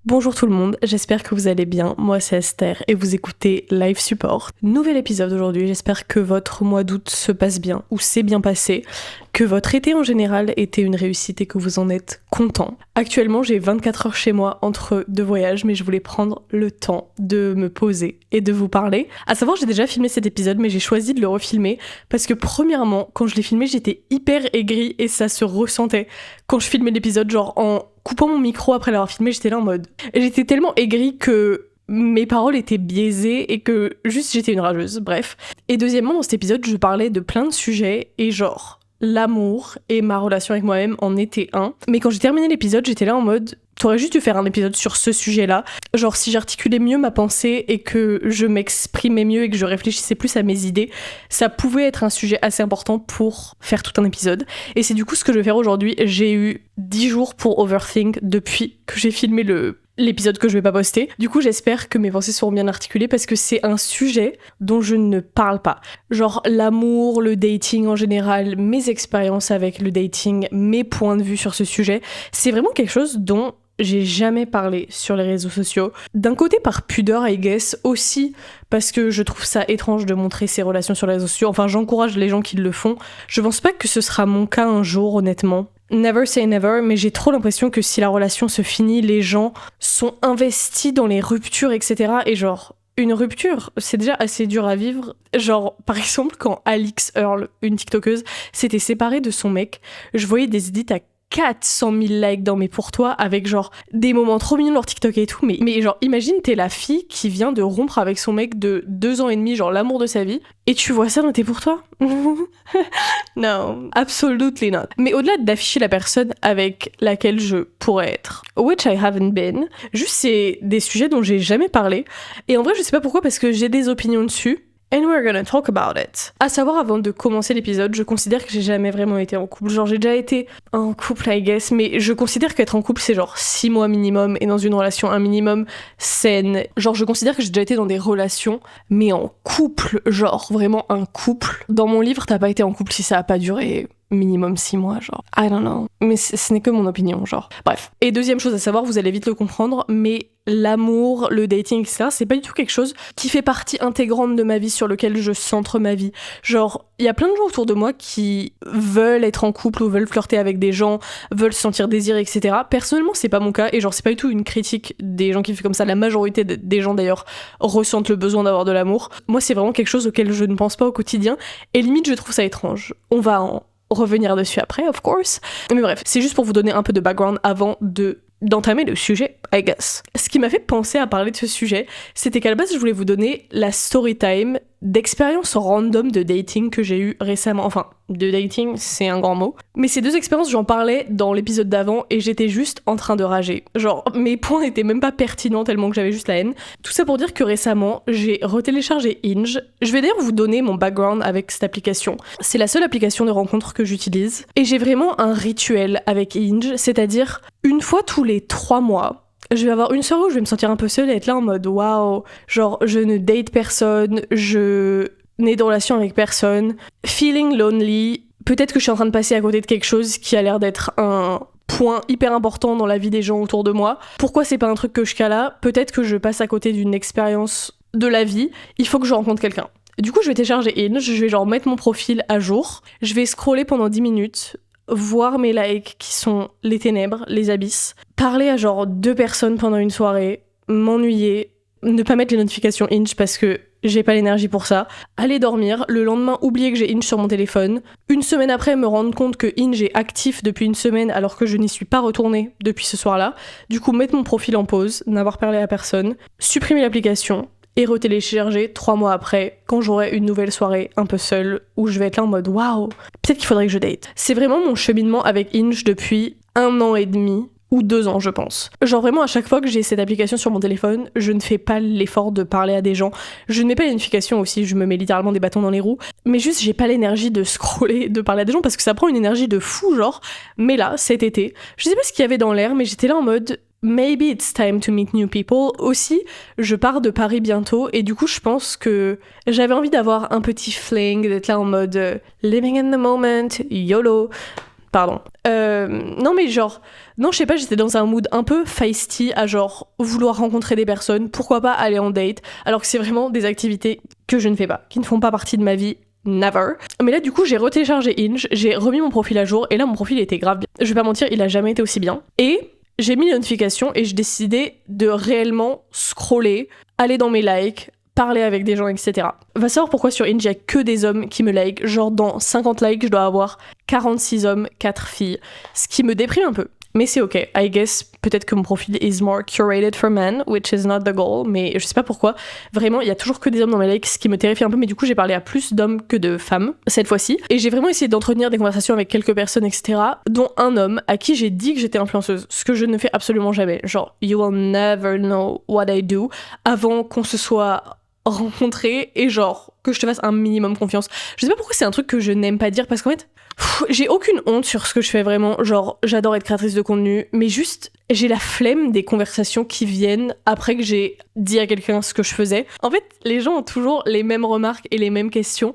Bonjour tout le monde, j'espère que vous allez bien, moi c'est Esther et vous écoutez Live Support. Nouvel épisode aujourd'hui, j'espère que votre mois d'août se passe bien ou s'est bien passé, que votre été en général était une réussite et que vous en êtes content. Actuellement j'ai 24 heures chez moi entre deux voyages mais je voulais prendre le temps de me poser et de vous parler. À savoir j'ai déjà filmé cet épisode mais j'ai choisi de le refilmer parce que premièrement quand je l'ai filmé j'étais hyper aigrie et ça se ressentait quand je filmais l'épisode genre en coupant mon micro après l'avoir filmé, j'étais là en mode... J'étais tellement aigrie que mes paroles étaient biaisées et que juste j'étais une rageuse, bref. Et deuxièmement, dans cet épisode, je parlais de plein de sujets et genre, l'amour et ma relation avec moi-même en étaient un. Mais quand j'ai terminé l'épisode, j'étais là en mode... T'aurais juste dû faire un épisode sur ce sujet-là. Genre, si j'articulais mieux ma pensée et que je m'exprimais mieux et que je réfléchissais plus à mes idées, ça pouvait être un sujet assez important pour faire tout un épisode. Et c'est du coup ce que je vais faire aujourd'hui. J'ai eu 10 jours pour overthink depuis que j'ai filmé l'épisode que je vais pas poster. Du coup, j'espère que mes pensées seront bien articulées parce que c'est un sujet dont je ne parle pas. Genre l'amour, le dating en général, mes expériences avec le dating, mes points de vue sur ce sujet, c'est vraiment quelque chose dont j'ai jamais parlé sur les réseaux sociaux. D'un côté par pudeur, I guess, aussi parce que je trouve ça étrange de montrer ses relations sur les réseaux sociaux. Enfin, j'encourage les gens qui le font. Je pense pas que ce sera mon cas un jour, honnêtement. Never say never, mais j'ai trop l'impression que si la relation se finit, les gens sont investis dans les ruptures, etc. Et genre, une rupture, c'est déjà assez dur à vivre. Genre, par exemple, quand Alix Earle, une TikTokeuse, s'était séparée de son mec, je voyais des edits à 400 000 likes dans mes pour toi avec genre des moments trop mignons de leur TikTok et tout, mais genre imagine t'es la fille qui vient de rompre avec son mec de 2 ans et demi, genre l'amour de sa vie, et tu vois ça dans tes pour toi. No, absolutely not. Mais au-delà d'afficher la personne avec laquelle je pourrais être, which I haven't been, juste c'est des sujets dont j'ai jamais parlé, et en vrai je sais pas pourquoi parce que j'ai des opinions dessus. And we're gonna talk about it. À savoir, avant de commencer l'épisode, je considère que j'ai jamais vraiment été en couple. Genre, j'ai déjà été en couple, I guess, mais je considère qu'être en couple, c'est genre 6 mois minimum, et dans une relation un minimum saine. Genre, je considère que j'ai déjà été dans des relations, mais en couple, genre, vraiment un couple. Dans mon livre, t'as pas été en couple si ça a pas duré minimum 6 mois, genre. I don't know. Mais ce n'est que mon opinion, genre. Bref. Et deuxième chose à savoir, vous allez vite le comprendre, mais l'amour, le dating, etc., c'est pas du tout quelque chose qui fait partie intégrante de ma vie, sur lequel je centre ma vie. Genre, il y a plein de gens autour de moi qui veulent être en couple ou veulent flirter avec des gens, veulent se sentir désirés, etc. Personnellement, c'est pas mon cas, et genre, c'est pas du tout une critique des gens qui font comme ça. La majorité des gens, d'ailleurs, ressentent le besoin d'avoir de l'amour. Moi, c'est vraiment quelque chose auquel je ne pense pas au quotidien, et limite, je trouve ça étrange. On va en revenir dessus après, of course. Mais bref, c'est juste pour vous donner un peu de background avant d'entamer le sujet, I guess. Ce qui m'a fait penser à parler de ce sujet, c'était qu'à la base, je voulais vous donner la story time d'expériences random de dating que j'ai eu récemment. Enfin, de dating, c'est un grand mot. Mais ces deux expériences, j'en parlais dans l'épisode d'avant et j'étais juste en train de rager. Genre, mes points n'étaient même pas pertinents tellement que j'avais juste la haine. Tout ça pour dire que récemment, j'ai retéléchargé Hinge. Je vais d'ailleurs vous donner mon background avec cette application. C'est la seule application de rencontre que j'utilise. Et j'ai vraiment un rituel avec Hinge, c'est-à-dire une fois tous les 3 mois, je vais avoir une soirée où je vais me sentir un peu seule et être là en mode waouh, genre je ne date personne, je n'ai de relation avec personne, feeling lonely, peut-être que je suis en train de passer à côté de quelque chose qui a l'air d'être un point hyper important dans la vie des gens autour de moi. Pourquoi c'est pas un truc que je cala? Peut-être que je passe à côté d'une expérience de la vie, il faut que je rencontre quelqu'un. Du coup je vais télécharger Hinge, je vais genre mettre mon profil à jour, je vais scroller pendant 10 minutes, voir mes likes qui sont les ténèbres, les abysses, parler à genre 2 personnes pendant une soirée, m'ennuyer, ne pas mettre les notifications Hinge parce que j'ai pas l'énergie pour ça, aller dormir, le lendemain oublier que j'ai Hinge sur mon téléphone, une semaine après me rendre compte que Hinge est actif depuis une semaine alors que je n'y suis pas retournée depuis ce soir-là, du coup mettre mon profil en pause, n'avoir parlé à personne, supprimer l'application, et retélécharger 3 mois après, quand j'aurai une nouvelle soirée un peu seule, où je vais être là en mode waouh, peut-être qu'il faudrait que je date. C'est vraiment mon cheminement avec Hinge depuis 1 an et demi, ou 2 ans je pense. Genre vraiment à chaque fois que j'ai cette application sur mon téléphone, je ne fais pas l'effort de parler à des gens. Je ne mets pas les notifications aussi, je me mets littéralement des bâtons dans les roues, mais juste j'ai pas l'énergie de scroller, de parler à des gens parce que ça prend une énergie de fou genre. Mais là, cet été, je sais pas ce qu'il y avait dans l'air, mais j'étais là en mode maybe it's time to meet new people. Aussi, je pars de Paris bientôt et du coup, je pense que j'avais envie d'avoir un petit fling, d'être là en mode living in the moment, YOLO. pardon. Non mais genre, non je sais pas, j'étais dans un mood un peu feisty à genre vouloir rencontrer des personnes, pourquoi pas aller en date, alors que c'est vraiment des activités que je ne fais pas, qui ne font pas partie de ma vie. Never. Mais là, du coup, j'ai retéléchargé Hinge, j'ai remis mon profil à jour, et là, mon profil était grave bien. Je vais pas mentir, il a jamais été aussi bien. Et j'ai mis les notifications, et j'ai décidé de réellement scroller, aller dans mes likes, parler avec des gens, etc. Va savoir pourquoi sur Hinge, il y a que des hommes qui me like. Genre, dans 50 likes, je dois avoir 46 hommes, 4 filles. Ce qui me déprime un peu. Mais c'est ok, I guess, peut-être que mon profil is more curated for men, which is not the goal, mais je sais pas pourquoi. Vraiment, il y a toujours que des hommes dans mes likes, ce qui me terrifie un peu, mais du coup, j'ai parlé à plus d'hommes que de femmes, cette fois-ci. Et j'ai vraiment essayé d'entretenir des conversations avec quelques personnes, etc., dont un homme à qui j'ai dit que j'étais influenceuse, ce que je ne fais absolument jamais. Genre, you will never know what I do avant qu'on se soit rencontrés et genre, que je te fasse un minimum confiance. Je sais pas pourquoi c'est un truc que je n'aime pas dire, parce qu'en fait, j'ai aucune honte sur ce que je fais vraiment, genre j'adore être créatrice de contenu, mais juste j'ai la flemme des conversations qui viennent après que j'ai dit à quelqu'un ce que je faisais. En fait, les gens ont toujours les mêmes remarques et les mêmes questions,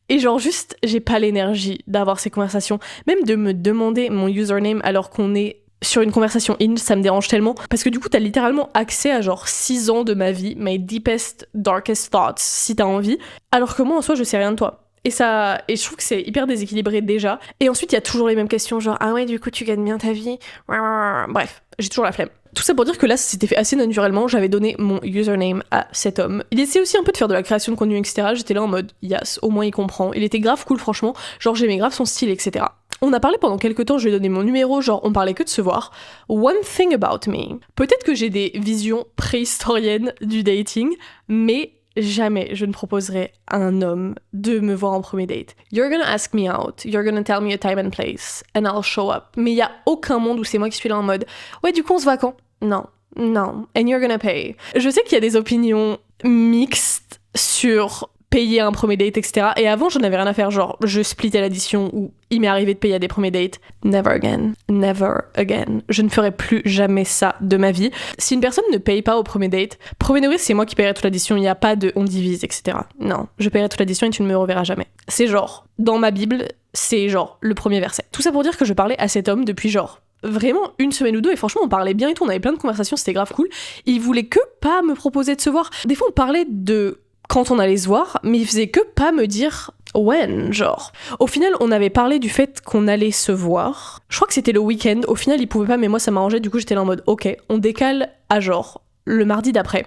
et genre juste j'ai pas l'énergie d'avoir ces conversations. Même de me demander mon username alors qu'on est sur une conversation Hinge, ça me dérange tellement, parce que du coup t'as littéralement accès à genre 6 ans de ma vie, my deepest, darkest thoughts, si t'as envie, alors que moi en soi je sais rien de toi. Et je trouve que c'est hyper déséquilibré déjà. Et ensuite, il y a toujours les mêmes questions, genre, ah ouais, du coup, tu gagnes bien ta vie. Bref, j'ai toujours la flemme. Tout ça pour dire que là, ça s'était fait assez naturellement. J'avais donné mon username à cet homme. Il essayait aussi un peu de faire de la création de contenu, etc. J'étais là en mode, yes, au moins il comprend. Il était grave cool, franchement. Genre, j'aimais grave son style, etc. On a parlé pendant quelques temps, je lui ai donné mon numéro, genre, on parlait que de se voir. One thing about me. Peut-être que j'ai des visions préhistoriennes du dating, mais jamais je ne proposerai à un homme de me voir en premier date. You're gonna ask me out, you're gonna tell me a time and place, and I'll show up. Mais il y a aucun monde où c'est moi qui suis là en mode « Ouais, du coup, on se va quand ?» Non, non. And you're gonna pay. Je sais qu'il y a des opinions mixtes sur payer un premier date, etc. Et avant, j'en avais rien à faire, genre, je splittais l'addition ou il m'est arrivé de payer à des premiers dates. Never again. Never again. Je ne ferai plus jamais ça de ma vie. Si une personne ne paye pas au premier date, premier degré, c'est moi qui paierai toute l'addition, il n'y a pas de on divise, etc. Non, je paierai toute l'addition et tu ne me reverras jamais. C'est genre, dans ma Bible, c'est genre le premier verset. Tout ça pour dire que je parlais à cet homme depuis genre vraiment une semaine ou deux, et franchement on parlait bien et tout, on avait plein de conversations, c'était grave cool. Il voulait que pas me proposer de se voir. Des fois on parlait de quand on allait se voir, mais il faisait que pas me dire when, genre. Au final, on avait parlé du fait qu'on allait se voir. Je crois que c'était le week-end. Au final, il pouvait pas, mais moi, ça m'arrangeait. Du coup, j'étais là en mode, ok, on décale à genre le mardi d'après.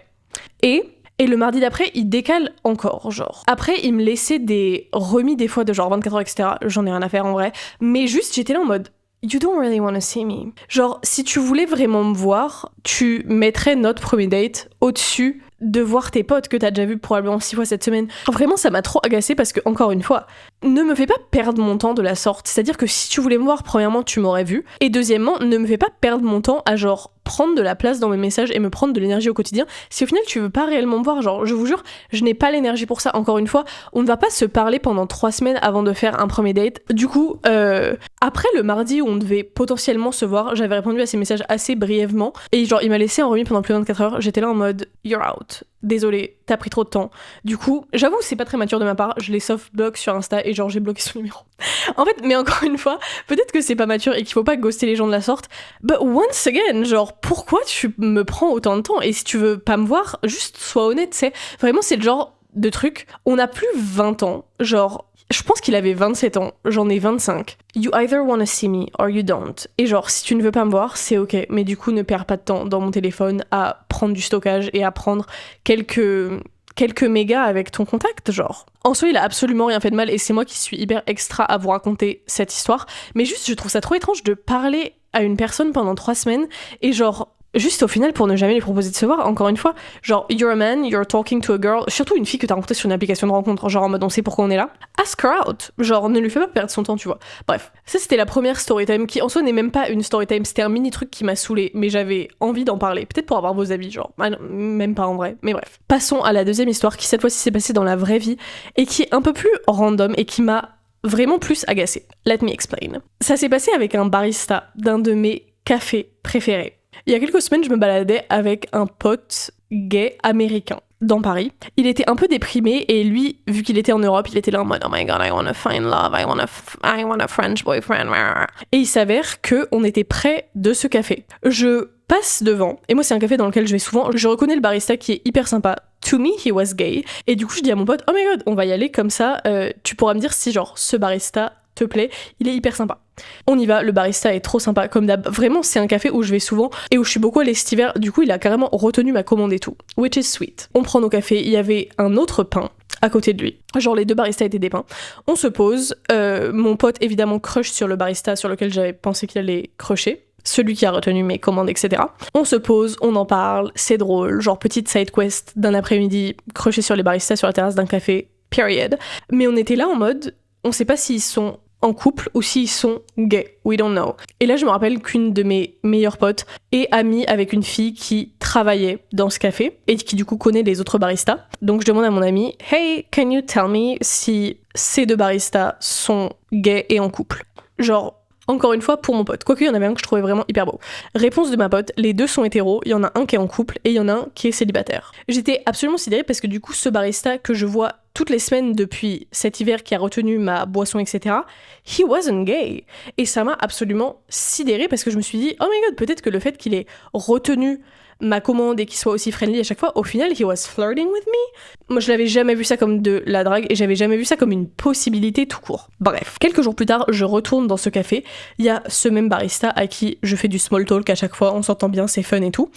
Et le mardi d'après, il décale encore, genre. Après, il me laissait des remis des fois de genre 24 heures, etc. J'en ai rien à faire en vrai. Mais juste, j'étais là en mode, you don't really want to see me. Genre, si tu voulais vraiment me voir, tu mettrais notre premier date au-dessus de voir tes potes que t'as déjà vu probablement 6 fois cette semaine. Vraiment, ça m'a trop agacée parce que, encore une fois, ne me fais pas perdre mon temps de la sorte. C'est-à-dire que si tu voulais me voir, premièrement, tu m'aurais vu. Et deuxièmement, ne me fais pas perdre mon temps à genre prendre de la place dans mes messages et me prendre de l'énergie au quotidien. Si au final tu veux pas réellement me voir, genre, je vous jure, je n'ai pas l'énergie pour ça. Encore une fois, on ne va pas se parler pendant 3 semaines avant de faire un premier date. Du coup, après le mardi où on devait potentiellement se voir, j'avais répondu à ces messages assez brièvement. Et genre, il m'a laissé en remis pendant plus de 24 heures. J'étais là en mode, you're out. Désolée, t'as pris trop de temps. Du coup, j'avoue, c'est pas très mature de ma part. Je l'ai soft-block sur Insta et genre, j'ai bloqué son numéro. En fait, mais encore une fois, peut-être que c'est pas mature et qu'il faut pas ghoster les gens de la sorte. But once again, genre, pourquoi tu me prends autant de temps? Et si tu veux pas me voir, juste sois honnête, c'est vraiment, c'est le genre de truc. On a plus 20 ans, genre, je pense qu'il avait 27 ans, j'en ai 25. You either wanna see me or you don't. Et genre, si tu ne veux pas me voir, c'est ok, mais du coup, ne perds pas de temps dans mon téléphone à prendre du stockage et à prendre quelques mégas avec ton contact, genre. En soi, il a absolument rien fait de mal et c'est moi qui suis hyper extra à vous raconter cette histoire. Mais juste, je trouve ça trop étrange de parler à une personne pendant 3 semaines et genre, juste au final pour ne jamais lui proposer de se voir, encore une fois, genre, you're a man, you're talking to a girl, surtout une fille que t'as rencontrée sur une application de rencontre, genre en mode on sait pourquoi on est là, ask her out, genre ne lui fais pas perdre son temps, tu vois. Bref, ça c'était la première storytime qui en soi n'est même pas une storytime, c'était un mini truc qui m'a saoulée, mais j'avais envie d'en parler, peut-être pour avoir vos avis, genre, ah non, même pas en vrai, mais bref. Passons à la deuxième histoire qui cette fois-ci s'est passée dans la vraie vie et qui est un peu plus random et qui m'a vraiment plus agacée. Let me explain. Ça s'est passé avec un barista d'un de mes cafés préférés. Il y a quelques semaines, je me baladais avec un pote gay américain. dans Paris. Il était un peu déprimé et lui, vu qu'il était en Europe, il était là en mode oh my god, I wanna find love, I want a French boyfriend. Et il s'avère qu'on était près de ce café. Je passe devant, et moi c'est un café dans lequel je vais souvent, je reconnais le barista qui est hyper sympa. To me, he was gay. Et du coup, je dis à mon pote, oh my god, on va y aller comme ça, tu pourras me dire si genre ce barista te plaît, il est hyper sympa. On y va, le barista est trop sympa, comme d'hab. Vraiment, c'est un café où je vais souvent et où je suis beaucoup allée cet hiver. Du coup, il a carrément retenu ma commande et tout. Which is sweet. On prend nos cafés, il y avait un autre pain à côté de lui. Genre, les deux baristas étaient des pains. On se pose, mon pote évidemment crush sur le barista sur lequel j'avais pensé qu'il allait crusher. Celui qui a retenu mes commandes, etc. On se pose, on en parle, c'est drôle, genre petite side quest d'un après-midi, crusher sur les baristas sur la terrasse d'un café, period. Mais on était là en mode, on sait pas s'ils sont en couple ou s'ils sont gays, we don't know. Et là je me rappelle qu'une de mes meilleures potes est amie avec une fille qui travaillait dans ce café et qui du coup connaît les autres baristas. Donc je demande à mon amie, hey, can you tell me si ces deux baristas sont gays et en couple? Genre, encore une fois, pour mon pote. Quoique, il y en avait un que je trouvais vraiment hyper beau. Réponse de ma pote, les deux sont hétéros, il y en a un qui est en couple et il y en a un qui est célibataire. J'étais absolument sidérée parce que du coup, ce barista que je vois toutes les semaines depuis cet hiver qui a retenu ma boisson, etc., he wasn't gay. Et ça m'a absolument sidérée parce que je me suis dit, oh my god, peut-être que le fait qu'il ait retenu ma commande et qu'il soit aussi friendly à chaque fois, au final, he was flirting with me. Moi, je l'avais jamais vu ça comme de la drague et j'avais jamais vu ça comme une possibilité tout court. Bref, quelques jours plus tard, je retourne dans ce café. Il y a ce même barista à qui je fais du small talk à chaque fois, on s'entend bien, c'est fun et tout.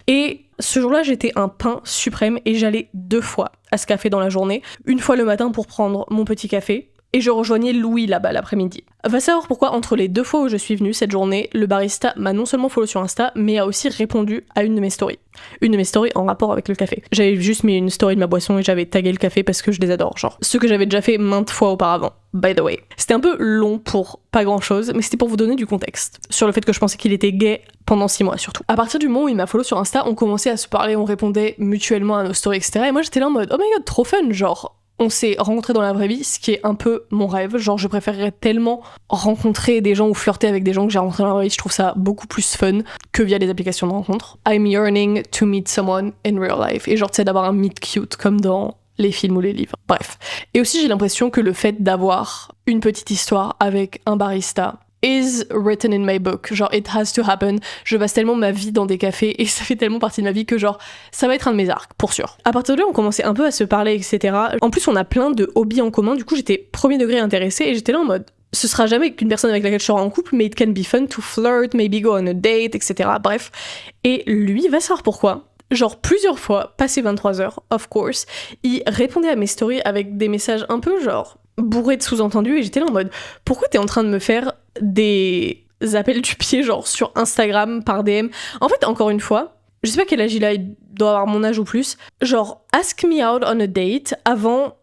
Et ce jour-là, j'étais un pain suprême et j'allais 2 fois à ce café dans la journée. Une fois le matin pour prendre mon petit café, et je rejoignais Louis là-bas l'après-midi. Va savoir pourquoi entre les 2 fois où je suis venue cette journée, le barista m'a non seulement follow sur Insta, mais a aussi répondu à une de mes stories. Une de mes stories en rapport avec le café. J'avais juste mis une story de ma boisson et j'avais tagué le café parce que je les adore, genre. Ce que j'avais déjà fait maintes fois auparavant, by the way. C'était un peu long pour pas grand-chose, mais c'était pour vous donner du contexte. Sur le fait que je pensais qu'il était gay pendant 6 mois surtout. À partir du moment où il m'a follow sur Insta, on commençait à se parler, on répondait mutuellement à nos stories, etc. Et moi j'étais là en mode, oh my god, trop fun, genre. On s'est rencontrés dans la vraie vie, ce qui est un peu mon rêve. Genre, je préférerais tellement rencontrer des gens ou flirter avec des gens que j'ai rencontrés dans la vraie vie. Je trouve ça beaucoup plus fun que via les applications de rencontre. I'm yearning to meet someone in real life. Et genre, tu sais, d'avoir un meet cute comme dans les films ou les livres. Bref. Et aussi, j'ai l'impression que le fait d'avoir une petite histoire avec un barista is written in my book, genre it has to happen. Je passe tellement ma vie dans des cafés et ça fait tellement partie de ma vie que genre ça va être un de mes arcs, pour sûr. À partir de là, on commençait un peu à se parler, etc. En plus, on a plein de hobbies en commun, du coup j'étais premier degré intéressée et j'étais là en mode ce sera jamais qu'une personne avec laquelle je serai en couple, mais it can be fun to flirt, maybe go on a date, etc. Bref. Et lui va savoir pourquoi. Genre plusieurs fois, passé 23h, of course, il répondait à mes stories avec des messages un peu genre bourrés de sous-entendus et j'étais là en mode pourquoi t'es en train de me faire des appels du pied genre sur Instagram par DM. En fait, encore une fois, je sais pas quel âge il doit avoir mon âge ou plus, genre ask me out on a date avant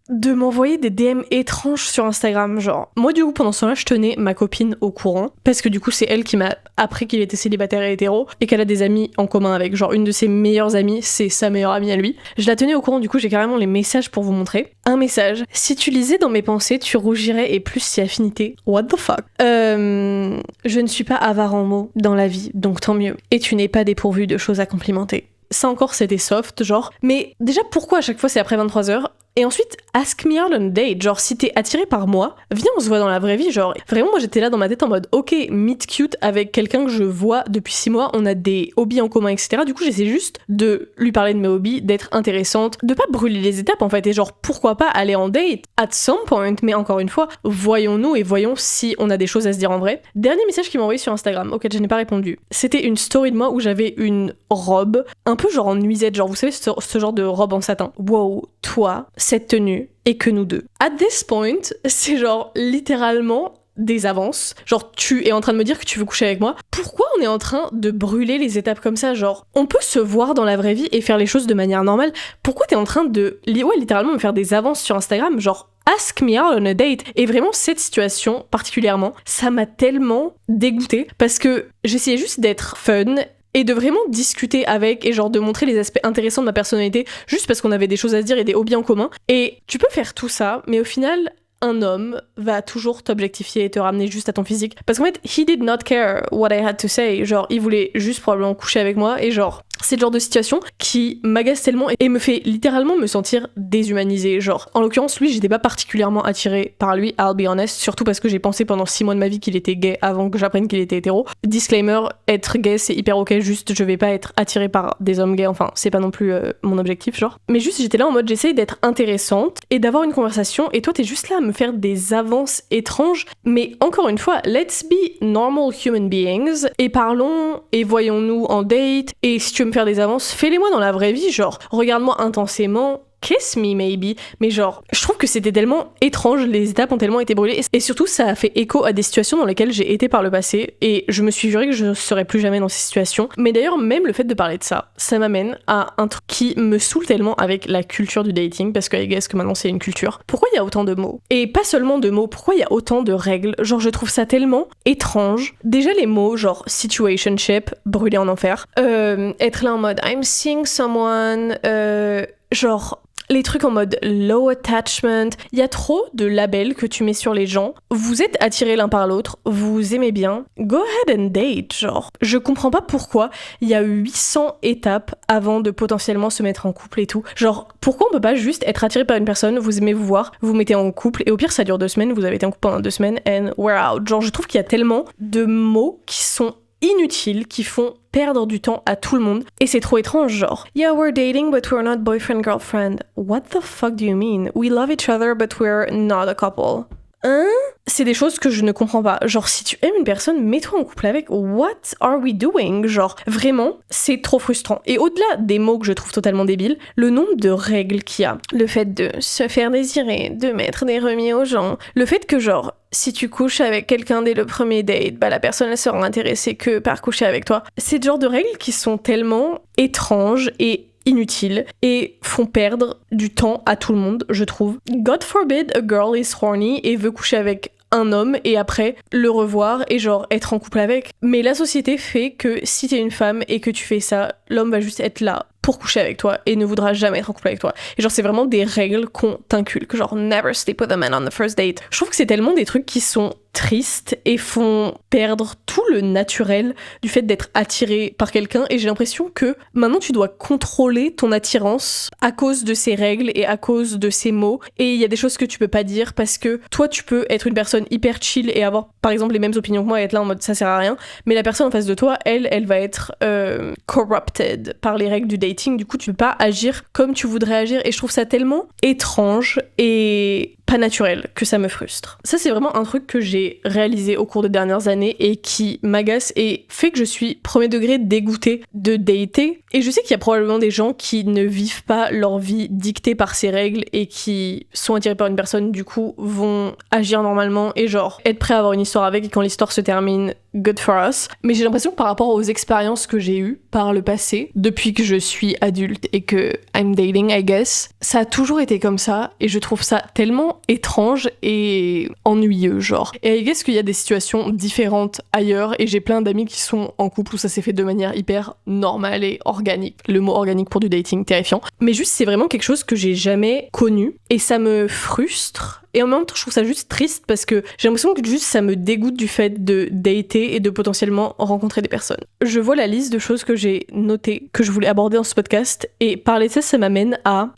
de m'envoyer des DM étranges sur Instagram, genre. Moi, du coup, pendant ce temps-là, je tenais ma copine au courant, parce que du coup, c'est elle qui m'a appris qu'il était célibataire et hétéro, et qu'elle a des amis en commun avec, genre, une de ses meilleures amies, c'est sa meilleure amie à lui. Je la tenais au courant, du coup, j'ai carrément les messages pour vous montrer. Un message. Si tu lisais dans mes pensées, tu rougirais et plus si affinité. What the fuck? Je ne suis pas avare en mots dans la vie, donc tant mieux. Et tu n'es pas dépourvu de choses à complimenter. Ça encore, c'était soft, genre. Mais déjà, pourquoi à chaque fois c'est après 23h? Et ensuite, ask me out on a date. Genre, si t'es attiré par moi, viens, on se voit dans la vraie vie. Genre, vraiment, moi, j'étais là dans ma tête en mode, ok, meet cute avec quelqu'un que je vois depuis 6 mois, on a des hobbies en commun, etc. Du coup, j'essaie juste de lui parler de mes hobbies, d'être intéressante, de pas brûler les étapes, en fait. Et genre, pourquoi pas aller en date at some point? Mais encore une fois, voyons-nous et voyons si on a des choses à se dire en vrai. Dernier message qu'il m'a envoyé sur Instagram, auquel je n'ai pas répondu. C'était une story de moi où j'avais une robe, un peu genre en nuisette, genre, vous savez, ce genre de robe en satin. Wow, toi, cette tenue et que nous deux. At this point, c'est genre littéralement des avances. Genre, tu es en train de me dire que tu veux coucher avec moi. Pourquoi on est en train de brûler les étapes comme ça? Genre, on peut se voir dans la vraie vie et faire les choses de manière normale. Pourquoi t'es en train de, littéralement me faire des avances sur Instagram? Genre, ask me out on a date. Et vraiment, cette situation, particulièrement, ça m'a tellement dégoûtée parce que j'essayais juste d'être fun et de vraiment discuter avec et genre de montrer les aspects intéressants de ma personnalité juste parce qu'on avait des choses à se dire et des hobbies en commun. Et tu peux faire tout ça, mais au final, un homme va toujours t'objectifier et te ramener juste à ton physique. Parce qu'en fait, he did not care what I had to say. Genre, il voulait juste probablement coucher avec moi et genre, C'est le genre de situation qui m'agace tellement et me fait littéralement me sentir déshumanisée. Genre, en l'occurrence, lui, j'étais pas particulièrement attirée par lui, I'll be honest, surtout parce que j'ai pensé pendant 6 mois de ma vie qu'il était gay avant que j'apprenne qu'il était hétéro. Disclaimer, être gay c'est hyper ok, juste je vais pas être attirée par des hommes gays, enfin c'est pas non plus mon objectif genre. Mais juste j'étais là en mode j'essaye d'être intéressante et d'avoir une conversation et toi t'es juste là à me faire des avances étranges. Mais encore une fois, let's be normal human beings et parlons et voyons-nous en date et si tu veux me faire des avances, fais-les-moi dans la vraie vie, genre regarde-moi intensément. Kiss me maybe, mais genre, je trouve que c'était tellement étrange, les étapes ont tellement été brûlées, et surtout ça a fait écho à des situations dans lesquelles j'ai été par le passé, et je me suis juré que je ne serais plus jamais dans ces situations. Mais d'ailleurs, même le fait de parler de ça, ça m'amène à un truc qui me saoule tellement avec la culture du dating, parce que I guess que maintenant c'est une culture. Pourquoi il y a autant de mots? Et pas seulement de mots, pourquoi il y a autant de règles? Genre, je trouve ça tellement étrange. Déjà les mots, genre situationship, brûler en enfer, être là en mode I'm seeing someone, genre les trucs en mode low attachment, il y a trop de labels que tu mets sur les gens. Vous êtes attirés l'un par l'autre, vous aimez bien, go ahead and date, genre. Je comprends pas pourquoi il y a 800 étapes avant de potentiellement se mettre en couple et tout. Genre, pourquoi on peut pas juste être attiré par une personne, vous aimez vous voir, vous mettez en couple, et au pire ça dure 2 semaines, vous avez été en couple pendant 2 semaines, and we're out. Genre, je trouve qu'il y a tellement de mots qui sont inutiles, qui font perdre du temps à tout le monde, et c'est trop étrange, genre yeah, we're dating but we're not boyfriend girlfriend. What the fuck do you mean? We love each other but we're not a couple. Hein? C'est des choses que je ne comprends pas. Genre, si tu aimes une personne, mets-toi en couple avec. What are we doing? Genre, vraiment, c'est trop frustrant. Et au-delà des mots que je trouve totalement débiles, le nombre de règles qu'il y a, le fait de se faire désirer, de mettre des remis aux gens, le fait que genre, si tu couches avec quelqu'un dès le premier date, bah la personne elle sera intéressée que par coucher avec toi. C'est le genre de règles qui sont tellement étranges et inutiles et font perdre du temps à tout le monde, je trouve. God forbid a girl is horny et veut coucher avec un homme et après le revoir et genre être en couple avec. Mais la société fait que si t'es une femme et que tu fais ça, l'homme va juste être là pour coucher avec toi et ne voudra jamais être en couple avec toi. Et genre c'est vraiment des règles qu'on t'inculque, genre never sleep with a man on the first date. Je trouve que c'est tellement des trucs qui sont tristes et font perdre tout le naturel du fait d'être attiré par quelqu'un, et j'ai l'impression que maintenant tu dois contrôler ton attirance à cause de ces règles et à cause de ces mots, et il y a des choses que tu peux pas dire parce que toi tu peux être une personne hyper chill et avoir par exemple les mêmes opinions que moi et être là en mode ça sert à rien, mais la personne en face de toi elle va être corrupted par les règles du dating, du coup tu peux pas agir comme tu voudrais agir, et je trouve ça tellement étrange et pas naturel que ça me frustre. Ça c'est vraiment un truc que j'ai réalisé au cours des dernières années et qui m'agace et fait que je suis premier degré dégoûtée de dater. Et je sais qu'il y a probablement des gens qui ne vivent pas leur vie dictée par ces règles et qui sont attirés par une personne, du coup vont agir normalement et genre être prêts à avoir une histoire avec, et quand l'histoire se termine, good for us. Mais j'ai l'impression que par rapport aux expériences que j'ai eues par le passé, depuis que je suis adulte et que I'm dating I guess, ça a toujours été comme ça et je trouve ça tellement étrange et ennuyeux genre. Et I guess qu'il y a des situations différentes ailleurs et j'ai plein d'amis qui sont en couple où ça s'est fait de manière hyper normale et organique. Le mot organique pour du dating, terrifiant. Mais juste c'est vraiment quelque chose que j'ai jamais connu et ça me frustre. Et en même temps, je trouve ça juste triste parce que j'ai l'impression que juste ça me dégoûte du fait de dater et de potentiellement rencontrer des personnes. Je vois la liste de choses que j'ai notées, que je voulais aborder dans ce podcast, et parler de ça m'amène à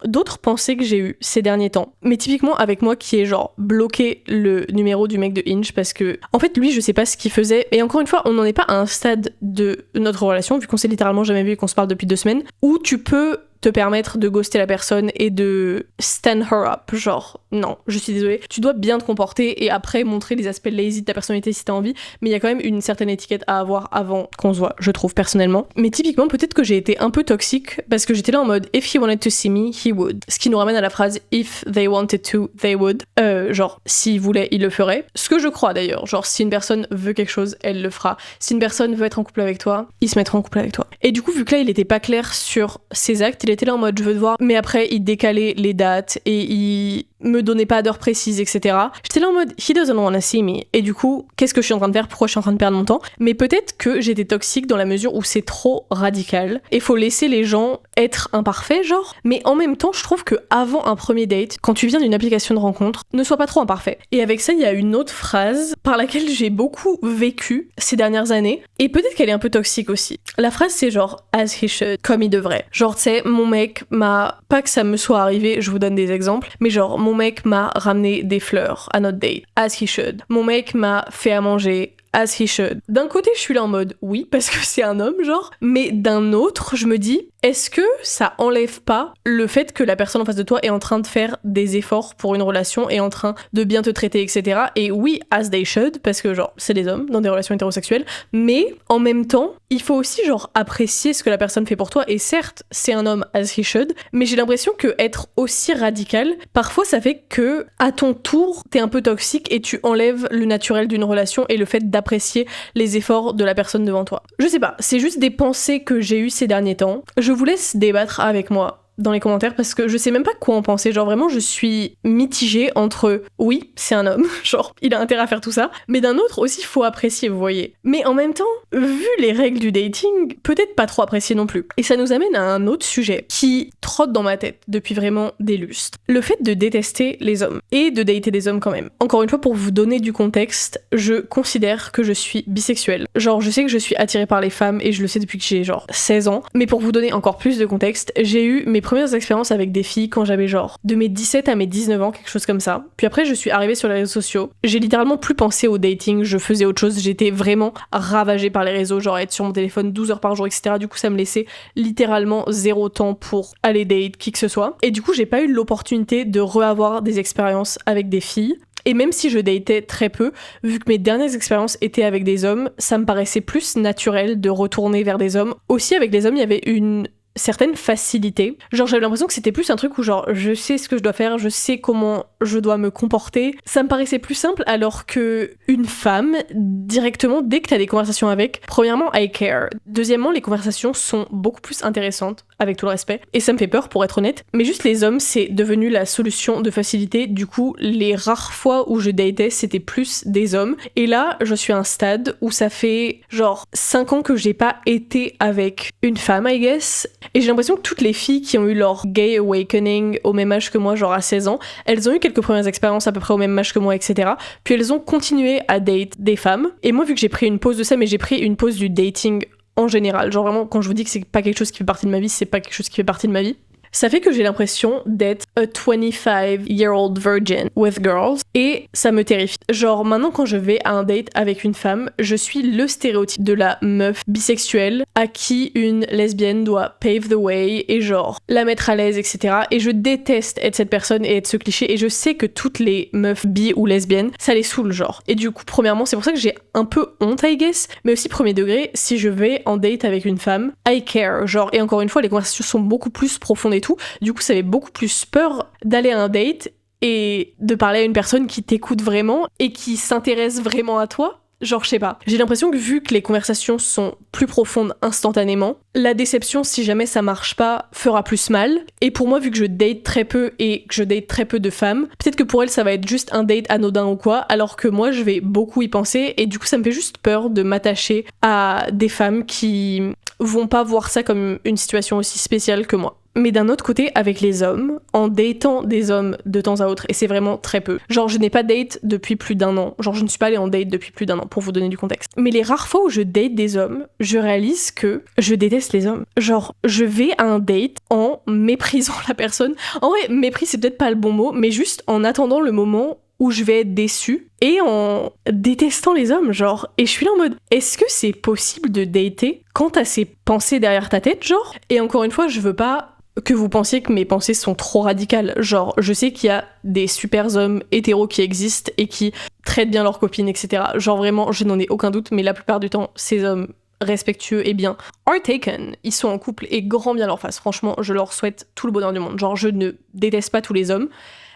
d'autres pensées que j'ai eues ces derniers temps. Mais typiquement avec moi qui est genre bloqué le numéro du mec de Hinge parce que, en fait, lui, je sais pas ce qu'il faisait. Et encore une fois, on n'en est pas à un stade de notre relation, vu qu'on s'est littéralement jamais vu et qu'on se parle depuis 2 semaines, où tu peux te permettre de ghoster la personne et de stand her up, genre non, je suis désolée, tu dois bien te comporter et après montrer les aspects lazy de ta personnalité si t'as envie, mais il y a quand même une certaine étiquette à avoir avant qu'on se voit, je trouve personnellement. Mais typiquement peut-être que j'ai été un peu toxique parce que j'étais là en mode if he wanted to see me, he would, ce qui nous ramène à la phrase if they wanted to, they would, genre s'il voulait, il le ferait, ce que je crois d'ailleurs, genre si une personne veut quelque chose, elle le fera, si une personne veut être en couple avec toi, il se mettra en couple avec toi. Et du coup vu que là il était pas clair sur ses actes, il était là en mode je veux te voir, mais après il décalait les dates et il me donnait pas d'heure précise, etc. J'étais là en mode he doesn't wanna see me. Et du coup, qu'est-ce que je suis en train de faire? Pourquoi je suis en train de perdre mon temps? Mais peut-être que j'étais toxique dans la mesure où c'est trop radical et faut laisser les gens être imparfaits, genre. Mais en même temps, je trouve que avant un premier date, quand tu viens d'une application de rencontre, ne sois pas trop imparfait. Et avec ça, il y a une autre phrase par laquelle j'ai beaucoup vécu ces dernières années, et peut-être qu'elle est un peu toxique aussi. La phrase, c'est genre as he should, comme il devrait. Genre, tu sais, mon mec m'a, pas que ça me soit arrivé, je vous donne des exemples, mais genre, mon mec m'a ramené des fleurs à notre date, as he should. Mon mec m'a fait à manger, as he should. D'un côté, je suis là en mode oui, parce que c'est un homme, genre, mais d'un autre, je me dis, est-ce que ça enlève pas le fait que la personne en face de toi est en train de faire des efforts pour une relation, est en train de bien te traiter, etc. Et oui, as they should, parce que genre, c'est des hommes dans des relations hétérosexuelles, mais en même temps, il faut aussi genre apprécier ce que la personne fait pour toi, et certes, c'est un homme as he should, mais j'ai l'impression que être aussi radical, parfois ça fait que, à ton tour, t'es un peu toxique et tu enlèves le naturel d'une relation et le fait d'apprécier les efforts de la personne devant toi. Je sais pas, c'est juste des pensées que j'ai eues ces derniers temps. Je vous laisse débattre avec moi dans les commentaires parce que je sais même pas quoi en penser. Genre vraiment, je suis mitigée entre oui, c'est un homme, genre il a intérêt à faire tout ça, mais d'un autre aussi, il faut apprécier, vous voyez. Mais en même temps, vu les règles du dating, peut-être pas trop apprécier non plus. Et ça nous amène à un autre sujet qui trotte dans ma tête depuis vraiment des lustres. Le fait de détester les hommes et de dater des hommes quand même. Encore une fois, pour vous donner du contexte, je considère que je suis bisexuelle. Genre, je sais que je suis attirée par les femmes et je le sais depuis que j'ai genre 16 ans. Mais pour vous donner encore plus de contexte, j'ai eu mes premières expériences avec des filles quand j'avais genre de mes 17 à mes 19 ans, quelque chose comme ça. Puis après, je suis arrivée sur les réseaux sociaux. J'ai littéralement plus pensé au dating, je faisais autre chose. J'étais vraiment ravagée par les réseaux, genre être sur mon téléphone 12 heures par jour, etc. Du coup, ça me laissait littéralement zéro temps pour aller date qui que ce soit. Et du coup, j'ai pas eu l'opportunité de re-avoir des expériences avec des filles. Et même si je datais très peu, vu que mes dernières expériences étaient avec des hommes, ça me paraissait plus naturel de retourner vers des hommes. Aussi, avec les hommes, il y avait une certaine facilité. Genre, j'avais l'impression que c'était plus un truc où genre, je sais ce que je dois faire, je sais comment je dois me comporter. Ça me paraissait plus simple, alors que une femme, directement, dès que t'as des conversations avec, premièrement, I care. Deuxièmement, les conversations sont beaucoup plus intéressantes, avec tout le respect. Et ça me fait peur, pour être honnête. Mais juste les hommes, c'est devenu la solution de facilité. Du coup, les rares fois où je datais, c'était plus des hommes. Et là, je suis à un stade où ça fait genre 5 ans que j'ai pas été avec une femme, I guess. Et j'ai l'impression que toutes les filles qui ont eu leur gay awakening au même âge que moi, genre à 16 ans, elles ont eu quelques premières expériences à peu près au même âge que moi, etc. Puis elles ont continué à date des femmes. Et moi, vu que j'ai pris une pause de ça, mais j'ai pris une pause du dating en général. Genre vraiment, quand je vous dis que c'est pas quelque chose qui fait partie de ma vie, c'est pas quelque chose qui fait partie de ma vie. Ça fait que j'ai l'impression d'être a 25-year-old virgin with girls et ça me terrifie. Genre maintenant quand je vais à un date avec une femme, je suis le stéréotype de la meuf bisexuelle à qui une lesbienne doit pave the way et genre la mettre à l'aise, etc. Et je déteste être cette personne et être ce cliché et je sais que toutes les meufs bi ou lesbiennes, ça les saoule genre. Et du coup, premièrement, c'est pour ça que j'ai un peu honte, I guess, mais aussi premier degré, si je vais en date avec une femme, I care. Genre, et encore une fois, les conversations sont beaucoup plus profondes et tout. Du coup, ça fait beaucoup plus peur d'aller à un date et de parler à une personne qui t'écoute vraiment et qui s'intéresse vraiment à toi. Genre, je sais pas. J'ai l'impression que vu que les conversations sont plus profondes instantanément, la déception, si jamais ça marche pas, fera plus mal. Et pour moi, vu que je date très peu et que je date très peu de femmes, peut-être que pour elles, ça va être juste un date anodin ou quoi, alors que moi, je vais beaucoup y penser. Et du coup, ça me fait juste peur de m'attacher à des femmes qui vont pas voir ça comme une situation aussi spéciale que moi. Mais d'un autre côté, avec les hommes, en datant des hommes de temps à autre, et c'est vraiment très peu. Genre, je n'ai pas date depuis plus d'1 an. Genre, je ne suis pas allée en date depuis plus d'1 an, pour vous donner du contexte. Mais les rares fois où je date des hommes, je réalise que je déteste les hommes. Genre, je vais à un date en méprisant la personne. En vrai, mépris, c'est peut-être pas le bon mot, mais juste en attendant le moment où je vais être déçue et en détestant les hommes, genre. Et je suis là en mode, est-ce que c'est possible de dater quand t'as ces pensées derrière ta tête, genre? Et encore une fois, je veux pas que vous pensiez que mes pensées sont trop radicales. Genre, je sais qu'il y a des super hommes hétéros qui existent et qui traitent bien leurs copines, etc. Genre vraiment, je n'en ai aucun doute, mais la plupart du temps, ces hommes respectueux et bien are taken. Ils sont en couple et grand bien leur face. Franchement, je leur souhaite tout le bonheur du monde. Genre, je ne déteste pas tous les hommes.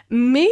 Mais,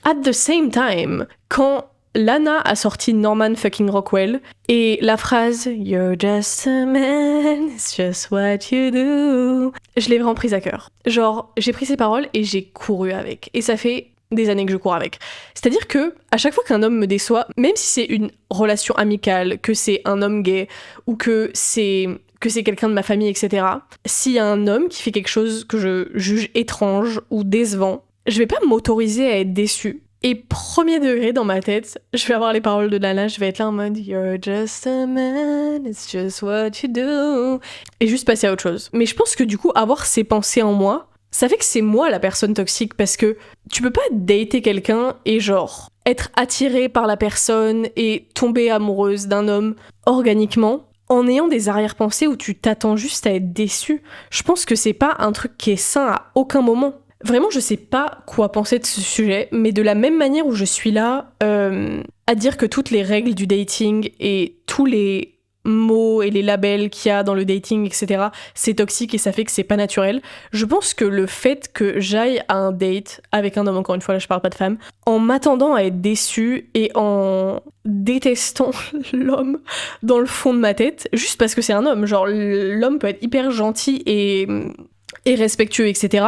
at the same time, quand Lana a sorti Norman fucking Rockwell et la phrase You're just a man, it's just what you do, je l'ai vraiment prise à cœur. Genre, j'ai pris ces paroles et j'ai couru avec. Et ça fait des années que je cours avec. C'est-à-dire que à chaque fois qu'un homme me déçoit, même si c'est une relation amicale, que c'est un homme gay ou que c'est quelqu'un de ma famille, etc. S'il y a un homme qui fait quelque chose que je juge étrange ou décevant, je vais pas m'autoriser à être déçue. Et premier degré dans ma tête, je vais avoir les paroles de Lana, je vais être là en mode You're just a man, it's just what you do. Et juste passer à autre chose. Mais je pense que du coup, avoir ces pensées en moi, ça fait que c'est moi la personne toxique parce que tu peux pas dater quelqu'un et genre être attirée par la personne et tomber amoureuse d'un homme organiquement en ayant des arrière-pensées où tu t'attends juste à être déçu. Je pense que c'est pas un truc qui est sain à aucun moment. Vraiment, je sais pas quoi penser de ce sujet, mais de la même manière où je suis là à dire que toutes les règles du dating et tous les mots et les labels qu'il y a dans le dating, etc., c'est toxique et ça fait que c'est pas naturel. Je pense que le fait que j'aille à un date avec un homme, encore une fois, là je parle pas de femme, en m'attendant à être déçue et en détestant l'homme dans le fond de ma tête, juste parce que c'est un homme, genre l'homme peut être hyper gentil et respectueux, etc.